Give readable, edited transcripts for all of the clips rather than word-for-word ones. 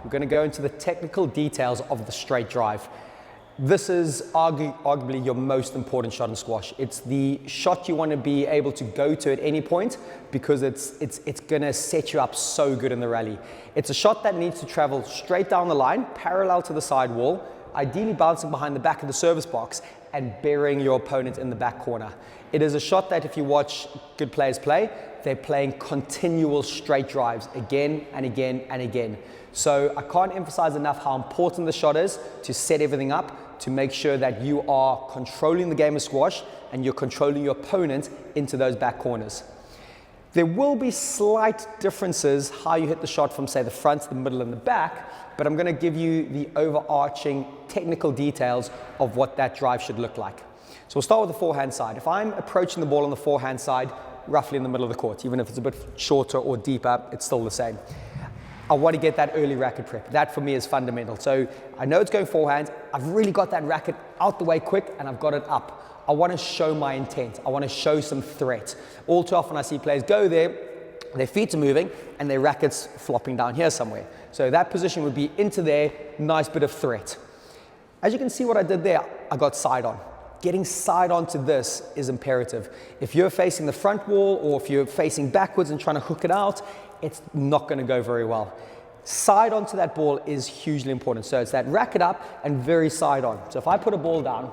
we're going to go into the technical details of the straight drive. This is arguably your most important shot in squash. It's the shot you want to be able to go to at any point because it's going to set you up so good in the rally. It's a shot that needs to travel straight down the line, parallel to the side wall, ideally bouncing behind the back of the service box and burying your opponent in the back corner. It is a shot that if you watch good players play, they're playing continual straight drives again and again and again. So I can't emphasize enough how important the shot is to set everything up, to make sure that you are controlling the game of squash and you're controlling your opponent into those back corners. There will be slight differences how you hit the shot from, say, the front, the middle, and the back, but I'm going to give you the overarching technical details of what that drive should look like. So we'll start with the forehand side. If I'm approaching the ball on the forehand side, roughly in the middle of the court, even if it's a bit shorter or deeper, it's still the same. I want to get that early racket prep. That for me is fundamental. So I know it's going forehand. I've really got that racket out the way quick and I've got it up. I want to show my intent. I want to show some threat. All too often I see players go there, their feet are moving and their racket's flopping down here somewhere. So that position would be into there, nice bit of threat. As you can see what I did there, I got side on. Getting side on to this is imperative. If you're facing the front wall or if you're facing backwards and trying to hook it out, it's not going to go very well. Side on to that ball is hugely important. So it's that racket up and very side on. So if I put a ball down,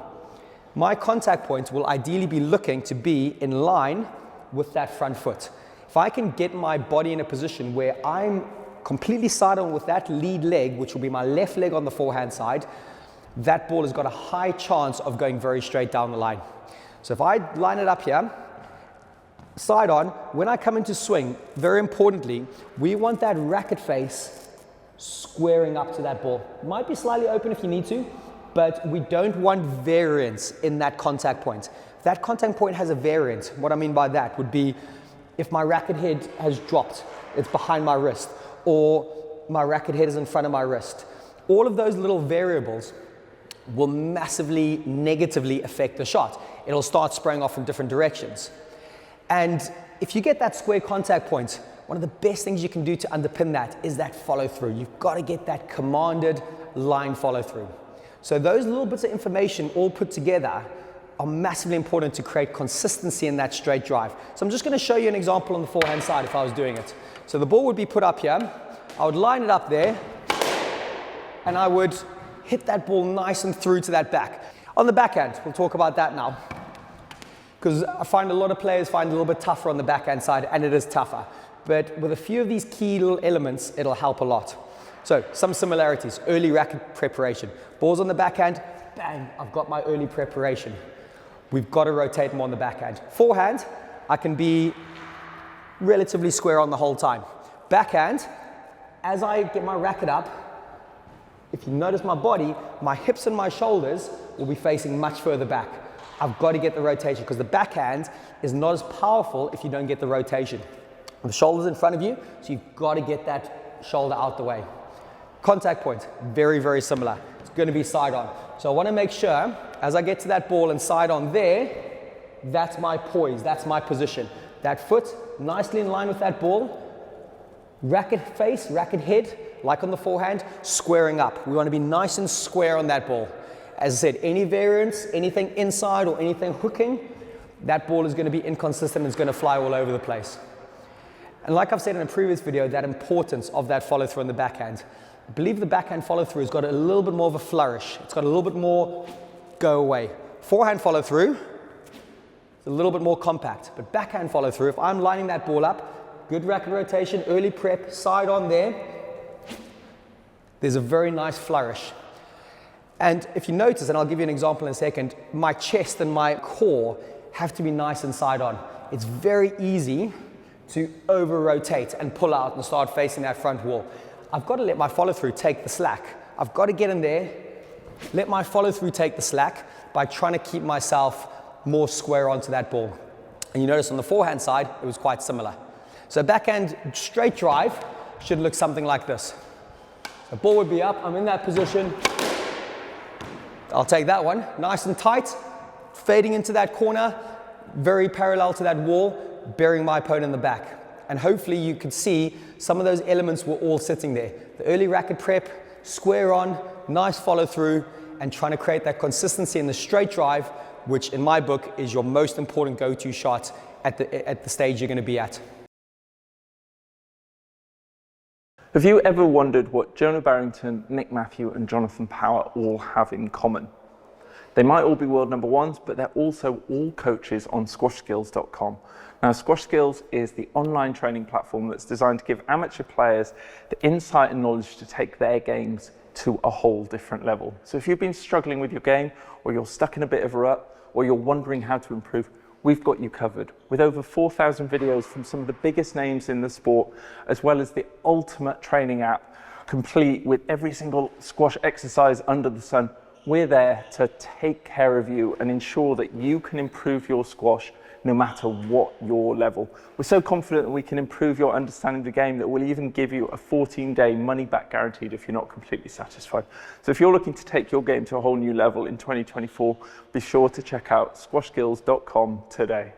my contact point will ideally be looking to be in line with that front foot. If I can get my body in a position where I'm completely side on with that lead leg, which will be my left leg on the forehand side, that ball has got a high chance of going very straight down the line. So if I line it up here, side on, when I come into swing, very importantly, we want that racket face squaring up to that ball. It might be slightly open if you need to, but we don't want variance in that contact point. If that contact point has a variance, what I mean by that would be if my racket head has dropped, it's behind my wrist, or my racket head is in front of my wrist. All of those little variables will massively negatively affect the shot. It'll start spraying off in different directions. And if you get that square contact point, one of the best things you can do to underpin that is that follow through. You've got to get that commanded line follow through. So those little bits of information all put together are massively important to create consistency in that straight drive. So I'm just going to show you an example on the forehand side if I was doing it. So the ball would be put up here. I would line it up there and I would hit that ball nice and through to that back. On the backhand, we'll talk about that now, because I find a lot of players find it a little bit tougher on the backhand side, and it is tougher. But with a few of these key little elements, it'll help a lot. So some similarities: early racket preparation. Balls on the backhand, bang, I've got my early preparation. We've got to rotate more on the backhand. Forehand, I can be relatively square on the whole time. Backhand, as I get my racket up, if you notice my body, my hips and my shoulders will be facing much further back. I've got to get the rotation because the backhand is not as powerful if you don't get the rotation. The shoulder's in front of you, so you've got to get that shoulder out the way. Contact point, very, very similar. It's going to be side on. So I want to make sure, as I get to that ball and side on there, that's my poise, that's my position. That foot, nicely in line with that ball. Racket face, racket head, like on the forehand, squaring up. We want to be nice and square on that ball. As I said, any variance, anything inside or anything hooking, that ball is going to be inconsistent and it's going to fly all over the place. And like I've said in a previous video, that importance of that follow through on the backhand. I believe the backhand follow through has got a little bit more of a flourish. It's got a little bit more go away. Forehand follow through, it's a little bit more compact, but backhand follow through, if I'm lining that ball up, good racket rotation, early prep, side on there, there's a very nice flourish. And if you notice, and I'll give you an example in a second, my chest and my core have to be nice and side on. It's very easy to over rotate and pull out and start facing that front wall. I've got to let my follow through take the slack. I've got to get in there, let my follow through take the slack by trying to keep myself more square onto that ball. And you notice on the forehand side, it was quite similar. So backhand straight drive should look something like this. The ball would be up, I'm in that position. I'll take that one, nice and tight, fading into that corner, very parallel to that wall, burying my opponent in the back. And hopefully you can see some of those elements were all sitting there. The early racket prep, square on, nice follow through, and trying to create that consistency in the straight drive, which in my book is your most important go-to shot at the stage you're going to be at. Have you ever wondered what Jonah Barrington, Nick Matthew and Jonathan Power all have in common? They might all be world number ones, but they're also all coaches on squashskills.com. Now, Squash Skills is the online training platform that's designed to give amateur players the insight and knowledge to take their games to a whole different level. So if you've been struggling with your game, or you're stuck in a bit of a rut, or you're wondering how to improve, we've got you covered. With over 4,000 videos from some of the biggest names in the sport, as well as the ultimate training app, complete with every single squash exercise under the sun, we're there to take care of you and ensure that you can improve your squash no matter what your level. We're so confident that we can improve your understanding of the game that we'll even give you a 14-day money-back guaranteed if you're not completely satisfied. So if you're looking to take your game to a whole new level in 2024, be sure to check out squashskills.com today.